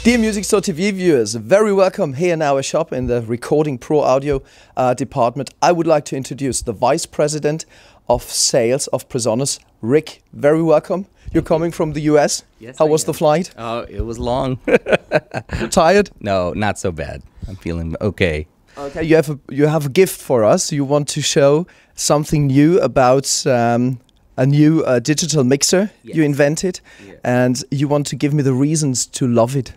Dear Music Store TV viewers, very welcome here in our shop in the Recording Pro Audio department. I would like to introduce the Vice President of Sales of Presonus, Rick. Very welcome. You're coming from the US. Yes, How was the flight? Oh, it was long. You're tired? No, not so bad. I'm feeling okay. Okay, you have a gift for us. You want to show something new about a new digital mixer you invented, and you want to give me the reasons to love it.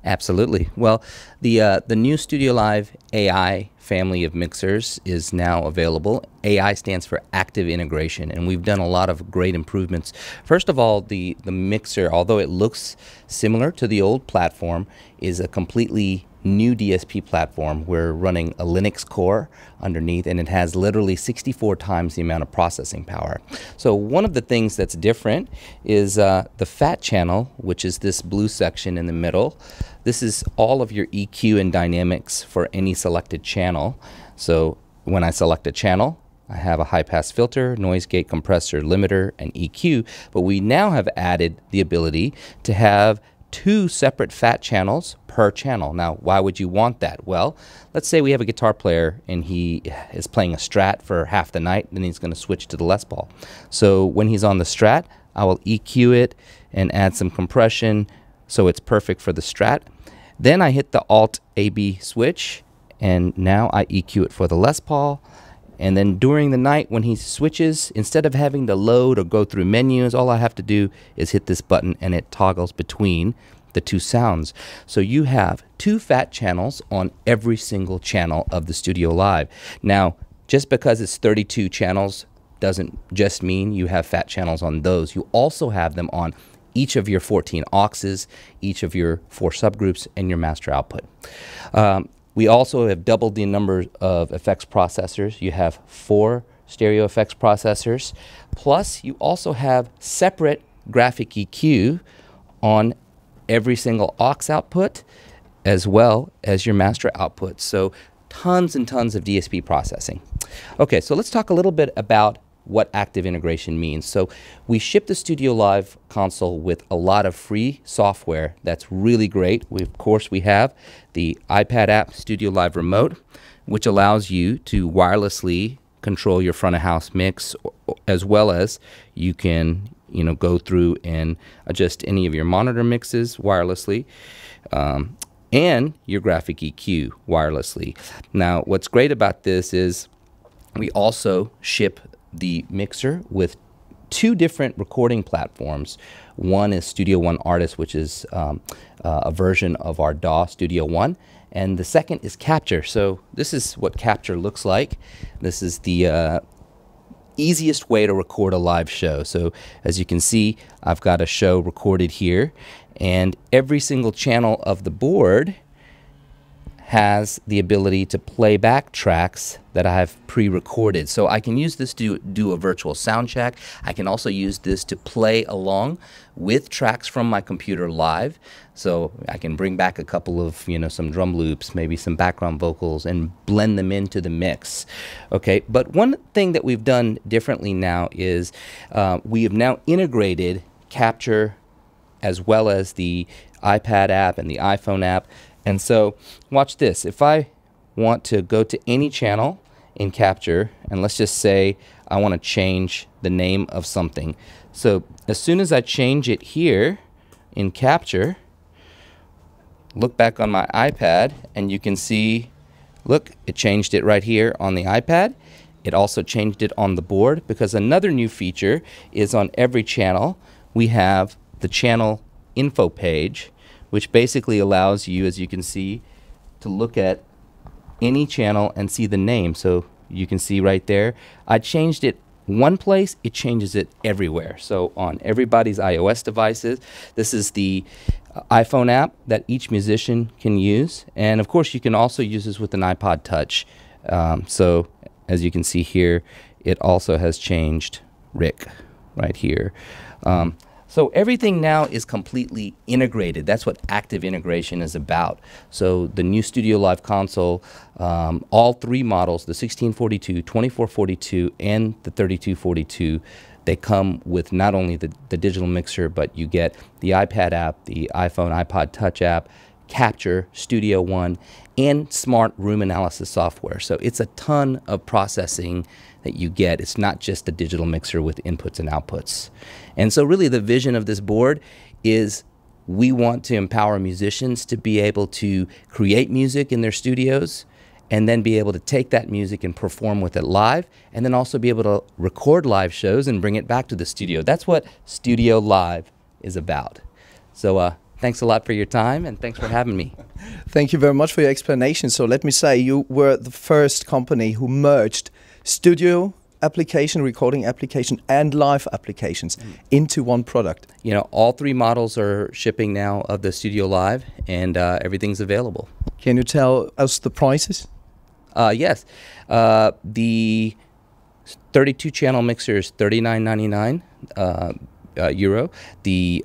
Absolutely. Well, the new StudioLive AI family of mixers is now available. AI stands for active integration, and we've done a lot of great improvements. First of all, the mixer, although it looks similar to the old platform, is a completely new DSP platform. We're running a Linux core underneath, and it has literally 64 times the amount of processing power. So one of the things that's different is the fat channel, which is this blue section in the middle. This is all of your EQ and dynamics for any selected channel. So when I select a channel, I have a high-pass filter, noise gate, compressor, limiter, and EQ, but we now have added the ability to have 2 separate fat channels per channel. Now, why would you want that? Well, let's say we have a guitar player and he is playing a Strat for half the night, then he's going to switch to the Les Paul. So when he's on the Strat, I will EQ it and add some compression so it's perfect for the Strat. Then I hit the Alt-AB switch, and now I EQ it for the Les Paul. And then during the night when he switches, instead of having to load or go through menus, all I have to do is hit this button and it toggles between the 2 sounds. So you have 2 fat channels on every single channel of the StudioLive. Now, just because it's 32 channels doesn't just mean you have fat channels on those. You also have them on each of your 14 auxes, each of your 4 subgroups, and your master output. We also have doubled the number of effects processors. You have 4 stereo effects processors. Plus, you also have separate graphic EQ on every single aux output, as well as your master output. So tons and tons of DSP processing. Okay, so let's talk a little bit about what active integration means. So we ship the StudioLive console with a lot of free software that's really great. Of course, we have the iPad app StudioLive Remote, which allows you to wirelessly control your front of house mix, as well as you can go through and adjust any of your monitor mixes wirelessly, and your graphic EQ wirelessly. Now, what's great about this is we also ship the mixer with 2 different recording platforms. One is Studio One Artist, which is a version of our DAW Studio One, and the second is Capture. So this is what Capture looks like. This is the easiest way to record a live show. So as you can see, I've got a show recorded here, and every single channel of the board has the ability to play back tracks that I have pre-recorded. So I can use this to do a virtual sound check. I can also use this to play along with tracks from my computer live. So I can bring back a couple of, some drum loops, maybe some background vocals, and blend them into the mix. Okay, but one thing that we've done differently now is we have now integrated Capture as well as the iPad app and the iPhone app. And so watch this. If I want to go to any channel in Capture, and let's just say I want to change the name of something. So as soon as I change it here in Capture, look back on my iPad and you can see, look, it changed it right here on the iPad. It also changed it on the board, because another new feature is on every channel we have the channel info page, which basically allows you, as you can see, to look at any channel and see the name. So you can see right there, I changed it one place, it changes it everywhere. So on everybody's iOS devices, this is the iPhone app that each musician can use. And of course, you can also use this with an iPod Touch. So as you can see here, it also has changed Rick right here. So everything now is completely integrated. That's what active integration is about. So the new StudioLive console, all 3 models, the 1642, 2442, and the 3242, they come with not only the digital mixer, but you get the iPad app, the iPhone, iPod Touch app, Capture, Studio One, and smart room analysis software. So it's a ton of processing that you get. It's not just a digital mixer with inputs and outputs. And so really the vision of this board is we want to empower musicians to be able to create music in their studios and then be able to take that music and perform with it live, and then also be able to record live shows and bring it back to the studio. That's what Studio Live is about. So thanks a lot for your time, and thanks for having me. Thank you very much for your explanation. So let me say, you were the first company who merged studio application, recording application, and live applications into one product. You know, all three models are shipping now of the Studio Live, and everything's available. Can you tell us the prices? Yes. The 32-channel mixer is €39.99 euro. The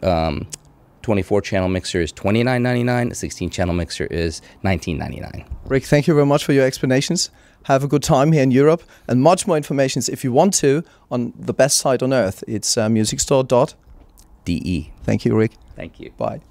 24-channel mixer is $29.99. The 16-channel mixer is $19.99. Rick, thank you very much for your explanations. Have a good time here in Europe, and much more information if you want to on the best site on earth. It's musicstore.de. DE. Thank you, Rick. Thank you. Bye.